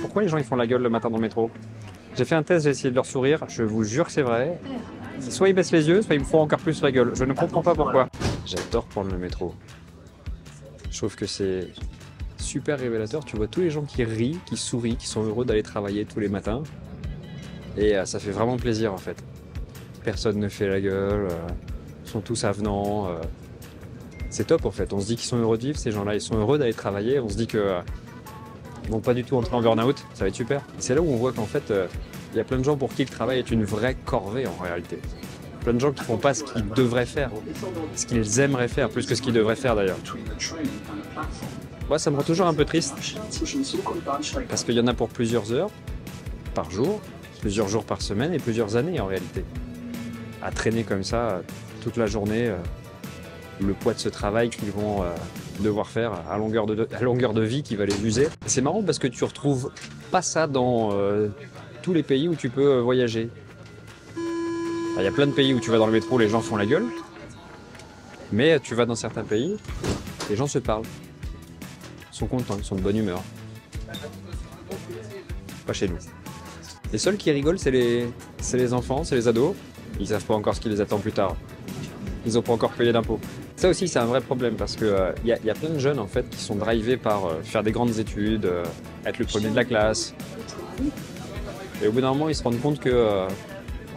Pourquoi les gens ils font la gueule le matin dans le métro? J'ai fait un test, j'ai essayé de leur sourire, je vous jure que c'est vrai. Soit ils baissent les yeux, soit ils me font encore plus la gueule. Je ne comprends pas pourquoi. J'adore prendre le métro. Je trouve que c'est super révélateur. Tu vois tous les gens qui rient, qui sourient, qui sont heureux d'aller travailler tous les matins. Et ça fait vraiment plaisir en fait. Personne ne fait la gueule, ils sont tous avenants. C'est top en fait. On se dit qu'ils sont heureux de vivre, ces gens-là. Ils sont heureux d'aller travailler. On se dit que ils vont pas du tout entrer en burn-out. Ça va être super. C'est là où on voit qu'en fait, il y a plein de gens pour qui le travail est une vraie corvée en réalité. Plein de gens qui font pas ce qu'ils devraient faire, ce qu'ils aimeraient faire, plus que ce qu'ils devraient faire d'ailleurs. Moi, ça me rend toujours un peu triste, parce qu'il y en a pour plusieurs heures par jour, plusieurs jours par semaine et plusieurs années en réalité. À traîner comme ça toute la journée, le poids de ce travail qu'ils vont devoir faire à longueur de vie qui va les user. C'est marrant parce que tu retrouves pas ça dans tous les pays où tu peux voyager. Il y a plein de pays où tu vas dans le métro, les gens font la gueule. Mais tu vas dans certains pays, les gens se parlent. Ils sont contents, ils sont de bonne humeur. Pas chez nous. Les seuls qui rigolent, c'est les enfants, c'est les ados. Ils savent pas encore ce qui les attend plus tard. Ils n'ont pas encore payé d'impôts. Ça aussi, c'est un vrai problème parce que y a plein de jeunes en fait qui sont drivés par faire des grandes études, être le premier de la classe. Et au bout d'un moment, ils se rendent compte que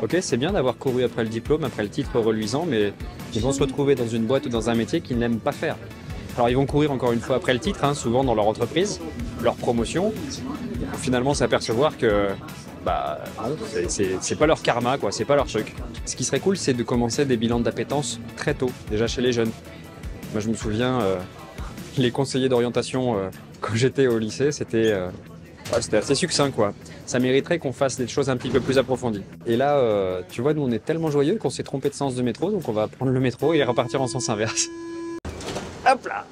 ok, c'est bien d'avoir couru après le diplôme, après le titre reluisant, mais ils vont se retrouver dans une boîte ou dans un métier qu'ils n'aiment pas faire. Alors ils vont courir encore une fois après le titre, hein, souvent dans leur entreprise, leur promotion, pour finalement s'apercevoir que non, c'est pas leur karma, quoi, c'est pas leur truc. Ce qui serait cool, c'est de commencer des bilans d'appétence très tôt, déjà chez les jeunes. Moi je me souviens, les conseillers d'orientation quand j'étais au lycée, c'était assez succinct, quoi. Ça mériterait qu'on fasse des choses un petit peu plus approfondies. Et là, tu vois, nous on est tellement joyeux qu'on s'est trompé de sens de métro, donc on va prendre le métro et repartir en sens inverse. Hop là!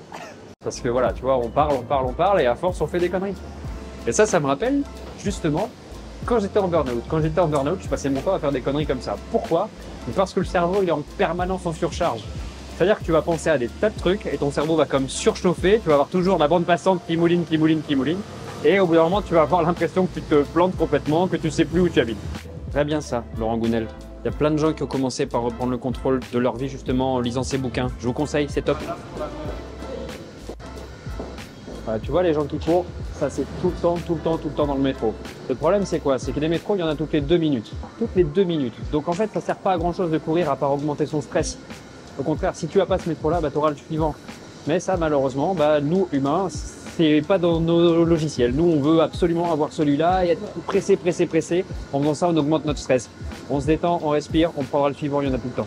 Parce que voilà, tu vois, on parle, et à force on fait des conneries. Et ça me rappelle, justement, quand j'étais en burn-out. Quand j'étais en burn-out, je passais mon temps à faire des conneries comme ça. Pourquoi? Parce que le cerveau, il est en permanence en surcharge. C'est-à-dire que tu vas penser à des tas de trucs et ton cerveau va comme surchauffer, tu vas avoir toujours la bande passante qui mouline. Et au bout d'un moment, tu vas avoir l'impression que tu te plantes complètement, que tu sais plus où tu habites. Très bien ça, Laurent Gounel. Il y a plein de gens qui ont commencé par reprendre le contrôle de leur vie justement en lisant ces bouquins. Je vous conseille, c'est top. Voilà, tu vois les gens qui courent, ça c'est tout le temps dans le métro. Le problème c'est quoi? C'est que les métros, il y en a toutes les 2 minutes. Toutes les 2 minutes. Donc en fait, ça sert pas à grand chose de courir à part augmenter son stress. Au contraire, si tu as pas ce métro-là, tu auras le suivant. Mais ça, malheureusement, nous humains, c'est pas dans nos logiciels. Nous, on veut absolument avoir celui-là et être pressé. En faisant ça, on augmente notre stress. On se détend, on respire, on prendra le suivant, il y en a tout le temps.